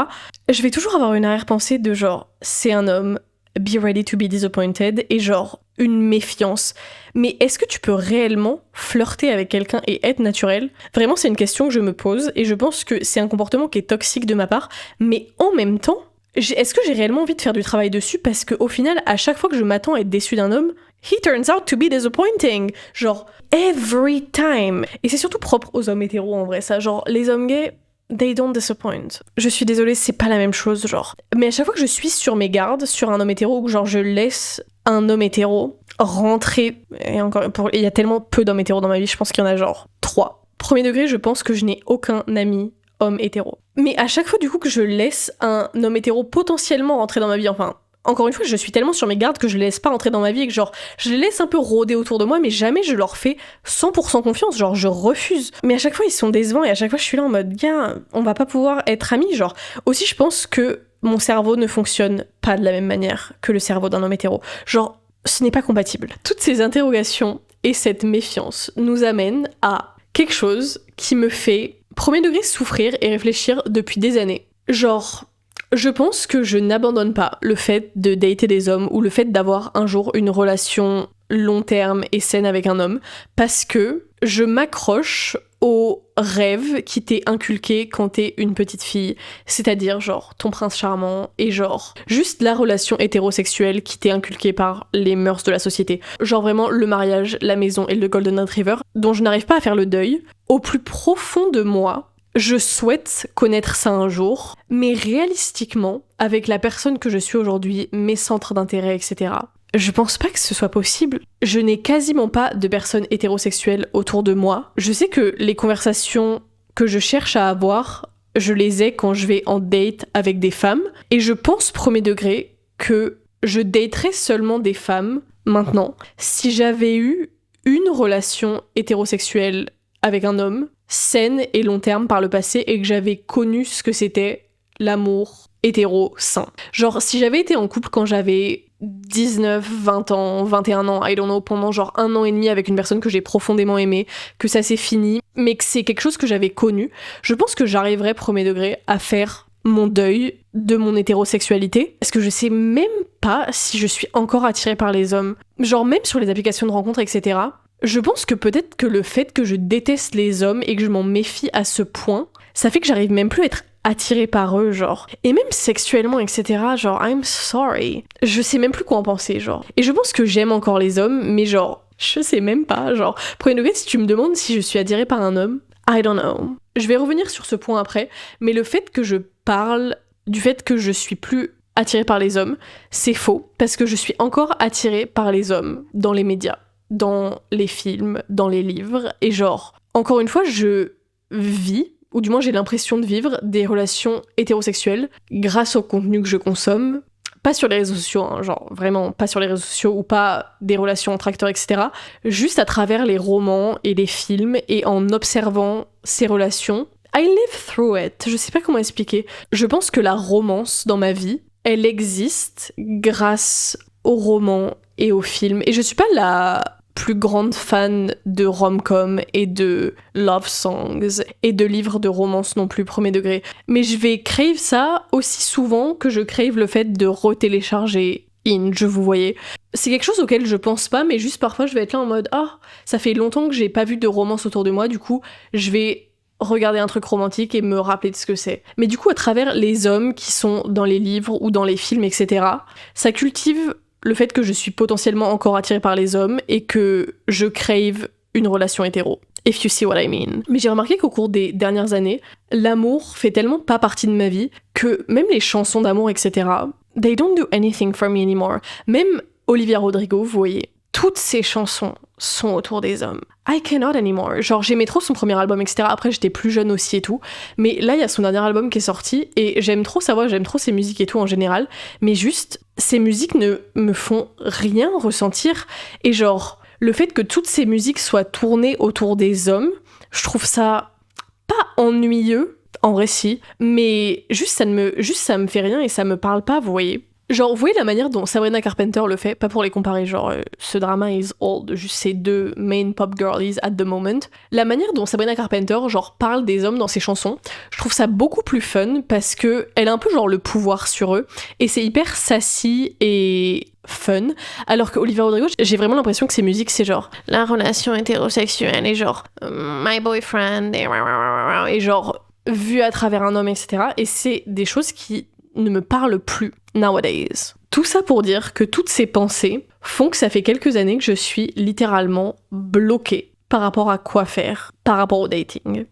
Je vais toujours avoir une arrière-pensée de genre, c'est un homme, be ready to be disappointed, et genre, une méfiance. Mais est-ce que tu peux réellement flirter avec quelqu'un et être naturel ? Vraiment, c'est une question que je me pose, et je pense que c'est un comportement qui est toxique de ma part, mais en même temps, est-ce que j'ai réellement envie de faire du travail dessus ? Parce qu'au final, à chaque fois que je m'attends à être déçue d'un homme, he turns out to be disappointing. Genre, every time. Et c'est surtout propre aux hommes hétéros, en vrai, ça. Genre, les hommes gays, they don't disappoint. Je suis désolée, c'est pas la même chose, genre. Mais à chaque fois que je suis sur mes gardes, sur un homme hétéro, ou genre je laisse un homme hétéro rentrer, et encore, il y a tellement peu d'hommes hétéros dans ma vie, je pense qu'il y en a genre 3. Premier degré, je pense que je n'ai aucun ami homme hétéro. Mais à chaque fois du coup que je laisse un homme hétéro potentiellement rentrer dans ma vie, enfin, encore une fois, je suis tellement sur mes gardes que je les laisse pas entrer dans ma vie et que genre, je les laisse un peu rôder autour de moi, mais jamais je leur fais 100% confiance, genre je refuse. Mais à chaque fois, ils sont décevants et à chaque fois, je suis là en mode, gars, on va pas pouvoir être amis, genre. Aussi, je pense que mon cerveau ne fonctionne pas de la même manière que le cerveau d'un homme hétéro. Genre, ce n'est pas compatible. Toutes ces interrogations et cette méfiance nous amènent à quelque chose qui me fait, premier degré, souffrir et réfléchir depuis des années. Genre, je pense que je n'abandonne pas le fait de dater des hommes ou le fait d'avoir un jour une relation long terme et saine avec un homme parce que je m'accroche aux rêves qui t'est inculqué quand t'es une petite fille, c'est-à-dire genre ton prince charmant et genre juste la relation hétérosexuelle qui t'est inculquée par les mœurs de la société. Genre vraiment le mariage, la maison et le golden retriever dont je n'arrive pas à faire le deuil. Au plus profond de moi, je souhaite connaître ça un jour, mais réalistiquement, avec la personne que je suis aujourd'hui, mes centres d'intérêt, etc., je pense pas que ce soit possible. Je n'ai quasiment pas de personnes hétérosexuelles autour de moi. Je sais que les conversations que je cherche à avoir, je les ai quand je vais en date avec des femmes, et je pense premier degré que je daterais seulement des femmes maintenant si j'avais eu une relation hétérosexuelle avec un homme, saine et long terme par le passé, et que j'avais connu ce que c'était l'amour hétéro sain. Genre, si j'avais été en couple quand j'avais 19, 20 ans, 21 ans, I don't know, pendant genre 1 an et demi avec une personne que j'ai profondément aimée, que ça s'est fini, mais que c'est quelque chose que j'avais connu, je pense que j'arriverais premier degré à faire mon deuil de mon hétérosexualité, parce que je sais même pas si je suis encore attirée par les hommes. Genre même sur les applications de rencontres, etc., je pense que peut-être que le fait que je déteste les hommes et que je m'en méfie à ce point, ça fait que j'arrive même plus à être attirée par eux, genre. Et même sexuellement, etc., genre, I'm sorry. Je sais même plus quoi en penser, genre. Et je pense que j'aime encore les hommes, mais genre, je sais même pas, genre. Premier degré, si tu me demandes si je suis attirée par un homme, I don't know. Je vais revenir sur ce point après, mais le fait que je parle du fait que je suis plus attirée par les hommes, c'est faux, parce que je suis encore attirée par les hommes dans les médias, dans les films, dans les livres, et genre, encore une fois, je vis, ou du moins j'ai l'impression de vivre, des relations hétérosexuelles grâce au contenu que je consomme, pas sur les réseaux sociaux, hein, genre vraiment pas sur les réseaux sociaux, ou pas des relations entre acteurs, etc., juste à travers les romans et les films, et en observant ces relations. I live through it, je sais pas comment expliquer. Je pense que la romance dans ma vie, elle existe grâce aux romans et aux films. Et je suis pas la plus grande fan de rom-com et de love songs et de livres de romance non plus premier degré. Mais je vais crave ça aussi souvent que je crave le fait de retélécharger Hinge, vous voyez. C'est quelque chose auquel je pense pas, mais juste parfois je vais être là en mode ça fait longtemps que j'ai pas vu de romance autour de moi, du coup je vais regarder un truc romantique et me rappeler de ce que c'est. Mais du coup, à travers les hommes qui sont dans les livres ou dans les films, etc., ça cultive le fait que je suis potentiellement encore attirée par les hommes et que je crave une relation hétéro. If you see what I mean. Mais j'ai remarqué qu'au cours des dernières années, l'amour fait tellement pas partie de ma vie que même les chansons d'amour, etc., they don't do anything for me anymore. Même Olivia Rodrigo, vous voyez, toutes ses chansons sont autour des hommes. I cannot anymore. Genre, j'aimais trop son premier album, etc. Après, j'étais plus jeune aussi et tout. Mais là, il y a son dernier album qui est sorti et j'aime trop sa voix, j'aime trop ses musiques et tout en général. Mais juste, ces musiques ne me font rien ressentir. Et genre, le fait que toutes ces musiques soient tournées autour des hommes, je trouve ça pas ennuyeux, en vrai si, mais juste ça me fait rien et ça me parle pas, vous voyez. Genre, vous voyez la manière dont Sabrina Carpenter le fait, pas pour les comparer, genre, ce drama is old, juste ces deux main pop girlies at the moment. La manière dont Sabrina Carpenter, genre, parle des hommes dans ses chansons, je trouve ça beaucoup plus fun parce que elle a un peu, genre, le pouvoir sur eux, et c'est hyper sassy et fun, alors que Olivia Rodrigo, j'ai vraiment l'impression que ses musiques, c'est genre, la relation hétérosexuelle, et genre, my boyfriend, et genre, vu à travers un homme, etc. Et c'est des choses qui ne me parle plus nowadays. Tout ça pour dire que toutes ces pensées font que ça fait quelques années que je suis littéralement bloquée par rapport à quoi faire, par rapport au dating.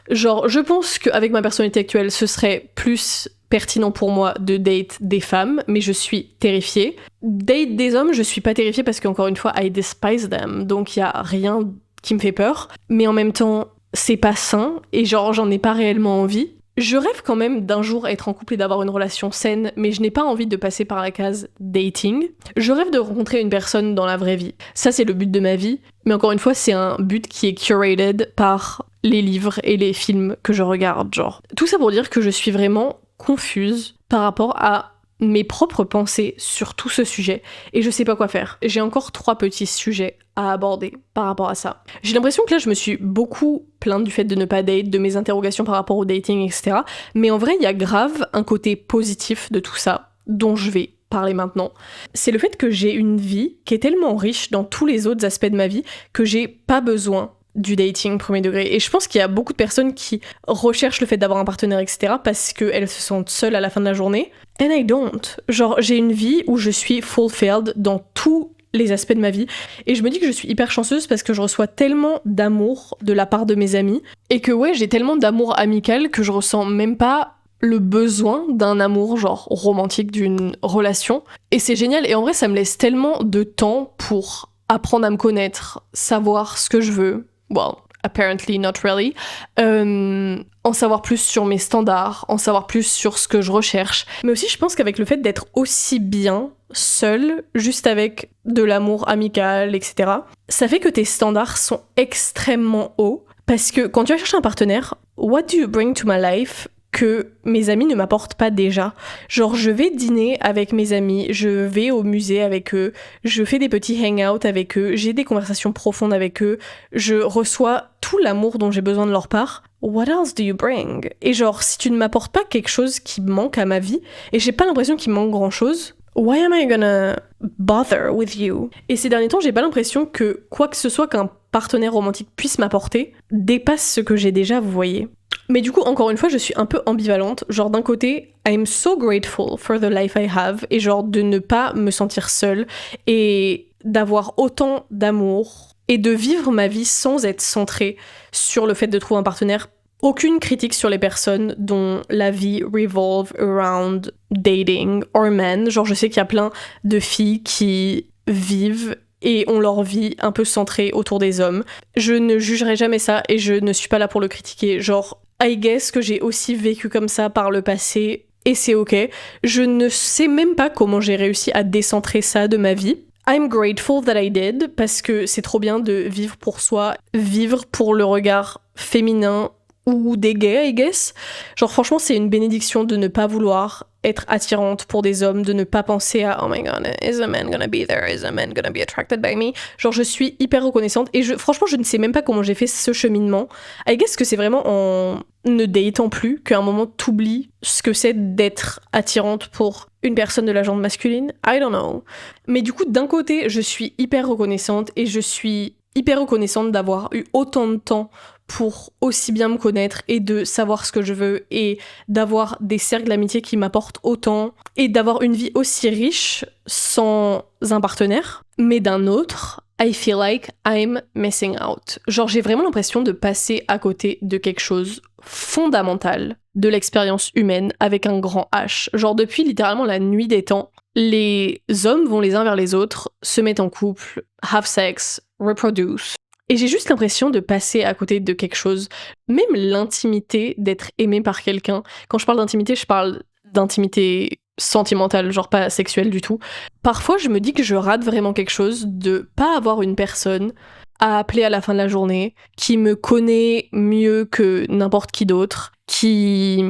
Genre, je pense qu'avec ma personnalité actuelle, ce serait plus pertinent pour moi de date des femmes, mais je suis terrifiée. Date des hommes, je suis pas terrifiée parce qu'encore une fois, I despise them, donc il y a rien qui me fait peur. Mais en même temps, c'est pas sain, et genre, j'en ai pas réellement envie. Je rêve quand même d'un jour être en couple et d'avoir une relation saine, mais je n'ai pas envie de passer par la case dating. Je rêve de rencontrer une personne dans la vraie vie. Ça, c'est le but de ma vie, mais encore une fois, c'est un but qui est curated par les livres et les films que je regarde, genre. Tout ça pour dire que je suis vraiment confuse par rapport à mes propres pensées sur tout ce sujet, et je sais pas quoi faire. J'ai encore 3 petits sujets à aborder par rapport à ça. J'ai l'impression que là, je me suis beaucoup plainte du fait de ne pas date, de mes interrogations par rapport au dating, etc. Mais en vrai, il y a grave un côté positif de tout ça, dont je vais parler maintenant. C'est le fait que j'ai une vie qui est tellement riche dans tous les autres aspects de ma vie que j'ai pas besoin du dating premier degré. Et je pense qu'il y a beaucoup de personnes qui recherchent le fait d'avoir un partenaire, etc. parce qu'elles se sentent seules à la fin de la journée. And I don't. Genre, j'ai une vie où je suis fulfilled dans tous les aspects de ma vie. Et je me dis que je suis hyper chanceuse parce que je reçois tellement d'amour de la part de mes amis. Et que ouais, j'ai tellement d'amour amical que je ressens même pas le besoin d'un amour genre romantique, d'une relation. Et c'est génial. Et en vrai, ça me laisse tellement de temps pour apprendre à me connaître, savoir ce que je veux. Well, apparently not really. En savoir plus sur mes standards, en savoir plus sur ce que je recherche. Mais aussi, je pense qu'avec le fait d'être aussi bien seule, juste avec de l'amour amical, etc., ça fait que tes standards sont extrêmement hauts. Parce que quand tu vas chercher un partenaire, what do you bring to my life que mes amis ne m'apportent pas déjà? Genre, je vais dîner avec mes amis, je vais au musée avec eux, je fais des petits hang-out avec eux, j'ai des conversations profondes avec eux, je reçois tout l'amour dont j'ai besoin de leur part. What else do you bring? Et genre, si tu ne m'apportes pas quelque chose qui manque à ma vie, et j'ai pas l'impression qu'il manque grand-chose, why am I gonna bother with you? Et ces derniers temps, j'ai pas l'impression que quoi que ce soit qu'un partenaire romantique puisse m'apporter dépasse ce que j'ai déjà, vous voyez. Mais du coup, encore une fois, je suis un peu ambivalente. Genre, d'un côté, I'm so grateful for the life I have, et genre de ne pas me sentir seule, et d'avoir autant d'amour, et de vivre ma vie sans être centrée sur le fait de trouver un partenaire. Aucune critique sur les personnes dont la vie revolve around dating or men. Genre, je sais qu'il y a plein de filles qui vivent et ont leur vie un peu centrée autour des hommes. Je ne jugerai jamais ça et je ne suis pas là pour le critiquer. Genre, I guess que j'ai aussi vécu comme ça par le passé et c'est ok. Je ne sais même pas comment j'ai réussi à décentrer ça de ma vie. I'm grateful that I did, parce que c'est trop bien de vivre pour soi, vivre pour le regard féminin ou des gays, I guess. Genre franchement, c'est une bénédiction de ne pas vouloir être attirante pour des hommes, de ne pas penser à oh my god, is a man gonna be there, is a man gonna be attracted by me. Genre je suis hyper reconnaissante et franchement je ne sais même pas comment j'ai fait ce cheminement. I guess que c'est vraiment en ne datant plus qu'à un moment t'oublies ce que c'est d'être attirante pour une personne de la genre masculine. I don't know. Mais du coup d'un côté je suis hyper reconnaissante et je suis hyper reconnaissante d'avoir eu autant de temps pour aussi bien me connaître et de savoir ce que je veux et d'avoir des cercles d'amitié qui m'apportent autant et d'avoir une vie aussi riche sans un partenaire. Mais d'un autre, I feel like I'm missing out. Genre j'ai vraiment l'impression de passer à côté de quelque chose fondamental de l'expérience humaine avec un grand H. Genre depuis littéralement la nuit des temps, les hommes vont les uns vers les autres, se mettent en couple, have sex, reproduce. Et j'ai juste l'impression de passer à côté de quelque chose. Même l'intimité d'être aimé par quelqu'un. Quand je parle d'intimité, je parle d'intimité sentimentale, genre pas sexuelle du tout. Parfois, je me dis que je rate vraiment quelque chose de pas avoir une personne à appeler à la fin de la journée, qui me connaît mieux que n'importe qui d'autre, qui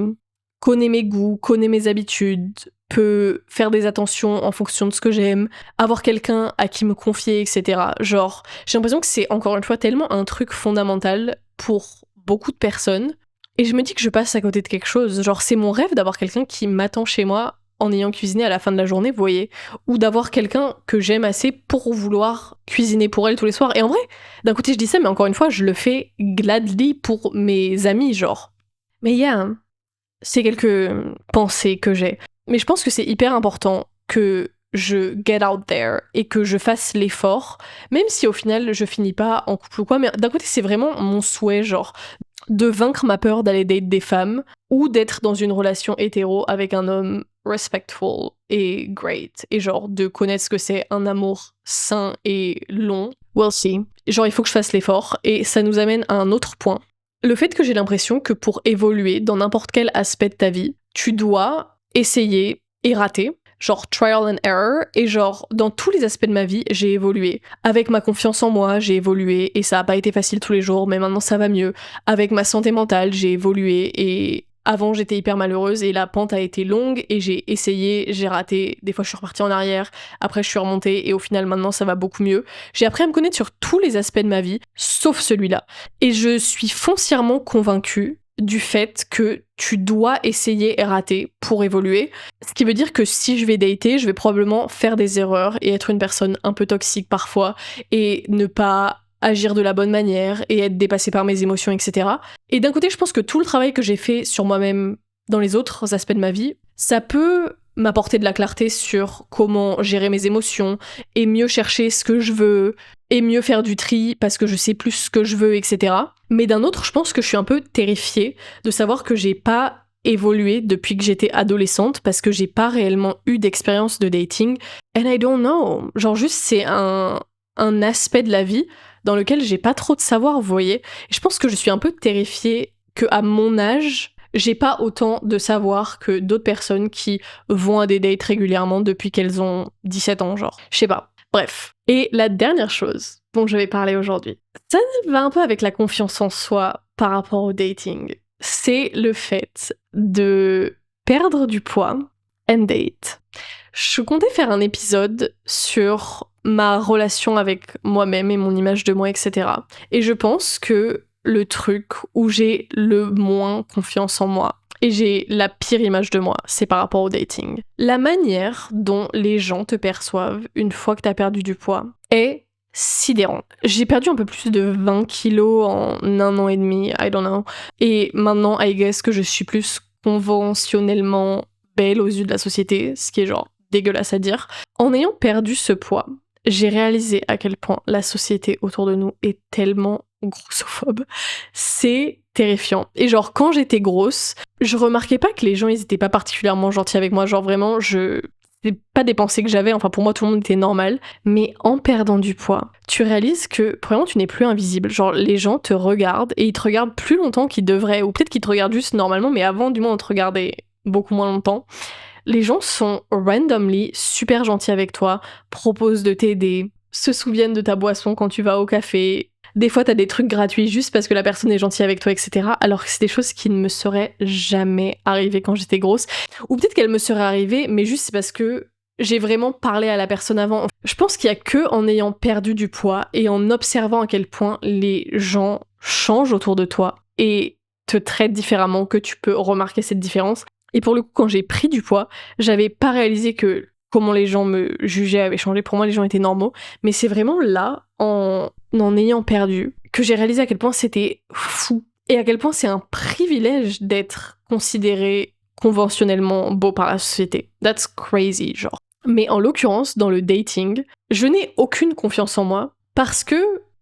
connaît mes goûts, connaît mes habitudes, peut faire des attentions en fonction de ce que j'aime, avoir quelqu'un à qui me confier, etc. Genre, j'ai l'impression que c'est encore une fois tellement un truc fondamental pour beaucoup de personnes. Et je me dis que je passe à côté de quelque chose. Genre, c'est mon rêve d'avoir quelqu'un qui m'attend chez moi en ayant cuisiné à la fin de la journée, vous voyez. Ou d'avoir quelqu'un que j'aime assez pour vouloir cuisiner pour elle tous les soirs. Et en vrai, d'un côté je dis ça, mais encore une fois, je le fais gladly pour mes amis, genre. Mais yeah, c'est quelques pensées que j'ai. Mais je pense que c'est hyper important que je get out there et que je fasse l'effort, même si au final je finis pas en couple ou quoi, mais d'un côté c'est vraiment mon souhait, genre, de vaincre ma peur d'aller date des femmes ou d'être dans une relation hétéro avec un homme respectful et great, et genre de connaître ce que c'est un amour sain et long. We'll see. Genre il faut que je fasse l'effort, et ça nous amène à un autre point. Le fait que j'ai l'impression que pour évoluer dans n'importe quel aspect de ta vie, tu dois essayer et rater, genre trial and error, et genre dans tous les aspects de ma vie, j'ai évolué. Avec ma confiance en moi, j'ai évolué, et ça a pas été facile tous les jours, mais maintenant ça va mieux. Avec ma santé mentale, j'ai évolué, et avant j'étais hyper malheureuse, et la pente a été longue, et j'ai essayé, j'ai raté, des fois je suis repartie en arrière, après je suis remontée, et au final maintenant ça va beaucoup mieux. J'ai appris à me connaître sur tous les aspects de ma vie, sauf celui-là. Et je suis foncièrement convaincue du fait que tu dois essayer et rater pour évoluer. Ce qui veut dire que si je vais dater, je vais probablement faire des erreurs et être une personne un peu toxique parfois et ne pas agir de la bonne manière et être dépassée par mes émotions, etc. Et d'un côté, je pense que tout le travail que j'ai fait sur moi-même dans les autres aspects de ma vie, ça peut m'apporter de la clarté sur comment gérer mes émotions et mieux chercher ce que je veux et mieux faire du tri parce que je sais plus ce que je veux, etc. Mais d'un autre, je pense que je suis un peu terrifiée de savoir que j'ai pas évolué depuis que j'étais adolescente parce que j'ai pas réellement eu d'expérience de dating. And I don't know. Genre juste c'est un aspect de la vie dans lequel j'ai pas trop de savoir, vous voyez. Et je pense que je suis un peu terrifiée qu'à mon âge, j'ai pas autant de savoir que d'autres personnes qui vont à des dates régulièrement depuis qu'elles ont 17 ans, genre. Je sais pas. Bref. Et la dernière chose dont je vais parler aujourd'hui, ça va un peu avec la confiance en soi par rapport au dating. C'est le fait de perdre du poids and date. Je comptais faire un épisode sur ma relation avec moi-même et mon image de moi, etc. Et je pense que le truc où j'ai le moins confiance en moi et j'ai la pire image de moi, c'est par rapport au dating. La manière dont les gens te perçoivent une fois que t'as perdu du poids est sidérante. J'ai perdu un peu plus de 20 kilos en 1 an et demi, I don't know. Et maintenant, I guess que je suis plus conventionnellement belle aux yeux de la société, ce qui est genre dégueulasse à dire. En ayant perdu ce poids, j'ai réalisé à quel point la société autour de nous est tellement grossophobe. C'est terrifiant. Et genre, quand j'étais grosse, je remarquais pas que les gens, ils étaient pas particulièrement gentils avec moi. Genre vraiment, c'est pas des pensées que j'avais, enfin pour moi tout le monde était normal. Mais en perdant du poids, tu réalises que, premièrement, tu n'es plus invisible. Genre, les gens te regardent et ils te regardent plus longtemps qu'ils devraient. Ou peut-être qu'ils te regardent juste normalement, mais avant, du moins, on te regardait beaucoup moins longtemps. Les gens sont randomly super gentils avec toi, proposent de t'aider, se souviennent de ta boisson quand tu vas au café, Des fois, t'as des trucs gratuits juste parce que la personne est gentille avec toi, etc. Alors que c'est des choses qui ne me seraient jamais arrivées quand j'étais grosse. Ou peut-être qu'elles me seraient arrivées, mais juste c'est parce que j'ai vraiment parlé à la personne avant. Je pense qu'il y a que en ayant perdu du poids et en observant à quel point les gens changent autour de toi et te traitent différemment que tu peux remarquer cette différence. Et pour le coup, quand j'ai pris du poids, j'avais pas réalisé que comment les gens me jugeaient avait changé. Pour moi, les gens étaient normaux. Mais c'est vraiment là, en ayant perdu, que j'ai réalisé à quel point c'était fou. Et à quel point c'est un privilège d'être considéré conventionnellement beau par la société. That's crazy, genre. Mais en l'occurrence, dans le dating, je n'ai aucune confiance en moi parce que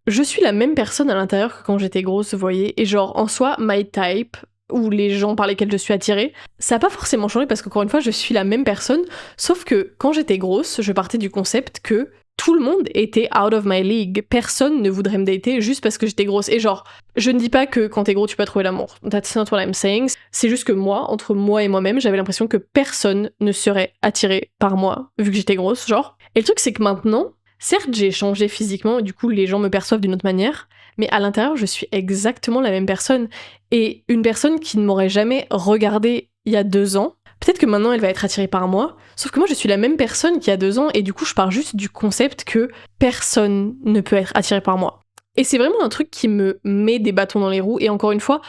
je suis la même personne à l'intérieur que quand j'étais grosse, vous voyez. Et genre, en soi, my type, ou les gens par lesquels je suis attirée, ça n'a pas forcément changé parce qu'encore une fois, je suis la même personne, sauf que quand j'étais grosse, je partais du concept que tout le monde était out of my league. Personne ne voudrait me dater juste parce que j'étais grosse. Et genre, je ne dis pas que quand t'es gros, tu peux pas trouver l'amour. That's not what I'm saying. C'est juste que moi, entre moi et moi-même, j'avais l'impression que personne ne serait attiré par moi, vu que j'étais grosse, genre. Et le truc, c'est que maintenant, certes, j'ai changé physiquement, et du coup, les gens me perçoivent d'une autre manière, mais à l'intérieur, je suis exactement la même personne. Et une personne qui ne m'aurait jamais regardée il y a 2 ans, peut-être que maintenant elle va être attirée par moi, sauf que moi je suis la même personne qu'il y a 2 ans, et du coup je pars juste du concept que personne ne peut être attiré par moi. Et c'est vraiment un truc qui me met des bâtons dans les roues, et encore une fois,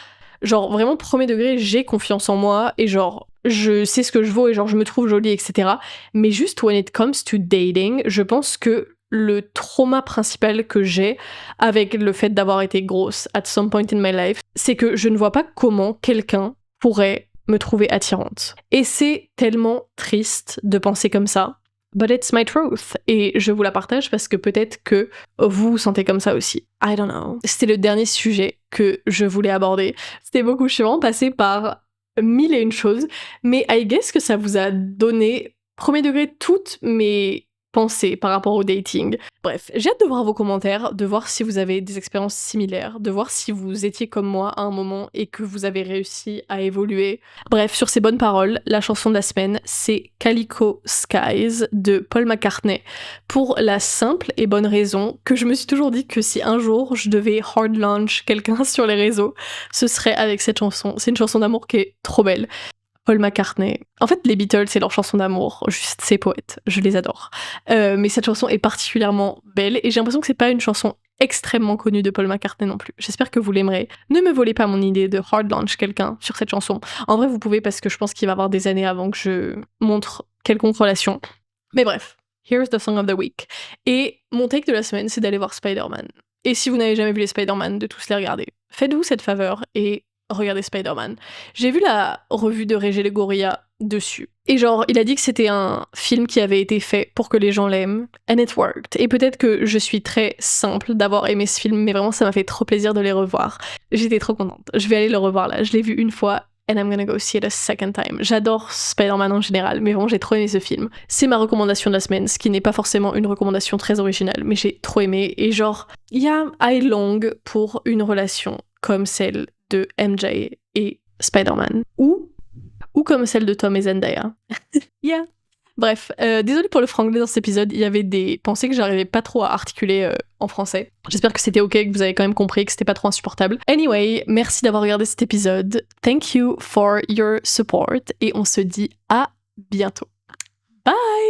genre vraiment premier degré, j'ai confiance en moi, et genre je sais ce que je vaux, et genre je me trouve jolie, etc. Mais juste when it comes to dating, je pense que le trauma principal que j'ai avec le fait d'avoir été grosse at some point in my life, c'est que je ne vois pas comment quelqu'un pourrait me trouver attirante. Et c'est tellement triste de penser comme ça, but it's my truth. Et je vous la partage parce que peut-être que vous vous sentez comme ça aussi. I don't know. C'était le dernier sujet que je voulais aborder. C'était beaucoup, je suis vraiment passée par 1001 choses, mais I guess que ça vous a donné, premier degré, toutes mes pensées par rapport au dating. Bref, j'ai hâte de voir vos commentaires, de voir si vous avez des expériences similaires, de voir si vous étiez comme moi à un moment et que vous avez réussi à évoluer. Bref, sur ces bonnes paroles, la chanson de la semaine, c'est Calico Skies de Paul McCartney, pour la simple et bonne raison que je me suis toujours dit que si un jour je devais hard launch quelqu'un sur les réseaux, ce serait avec cette chanson. C'est une chanson d'amour qui est trop belle. Paul McCartney. En fait, les Beatles, c'est leur chanson d'amour. Juste, c'est poète. Je les adore. Mais cette chanson est particulièrement belle et j'ai l'impression que c'est pas une chanson extrêmement connue de Paul McCartney non plus. J'espère que vous l'aimerez. Ne me volez pas mon idée de hard launch quelqu'un sur cette chanson. En vrai, vous pouvez parce que je pense qu'il va y avoir des années avant que je montre quelconque relation. Mais bref, here's the song of the week. Et mon take de la semaine, c'est d'aller voir Spider-Man. Et si vous n'avez jamais vu les Spider-Man, de tous les regarder. Faites-vous cette faveur et regardez Spider-Man. J'ai vu la revue de Régé Legoria dessus. Et genre, il a dit que c'était un film qui avait été fait pour que les gens l'aiment. And it worked. Et peut-être que je suis très simple d'avoir aimé ce film, mais vraiment ça m'a fait trop plaisir de les revoir. J'étais trop contente. Je vais aller le revoir là. Je l'ai vu une fois. And I'm gonna go see it a second time. J'adore Spider-Man en général, mais vraiment j'ai trop aimé ce film. C'est ma recommandation de la semaine, ce qui n'est pas forcément une recommandation très originale, mais j'ai trop aimé. Et genre, il y a I long pour une relation comme celle de MJ et Spider-Man. Ou comme celle de Tom et Zendaya. Yeah. Bref, désolée pour le franglais dans cet épisode, il y avait des pensées que j'arrivais pas trop à articuler en français. J'espère que c'était ok, que vous avez quand même compris, que c'était pas trop insupportable. Anyway, merci d'avoir regardé cet épisode. Thank you for your support et on se dit à bientôt. Bye!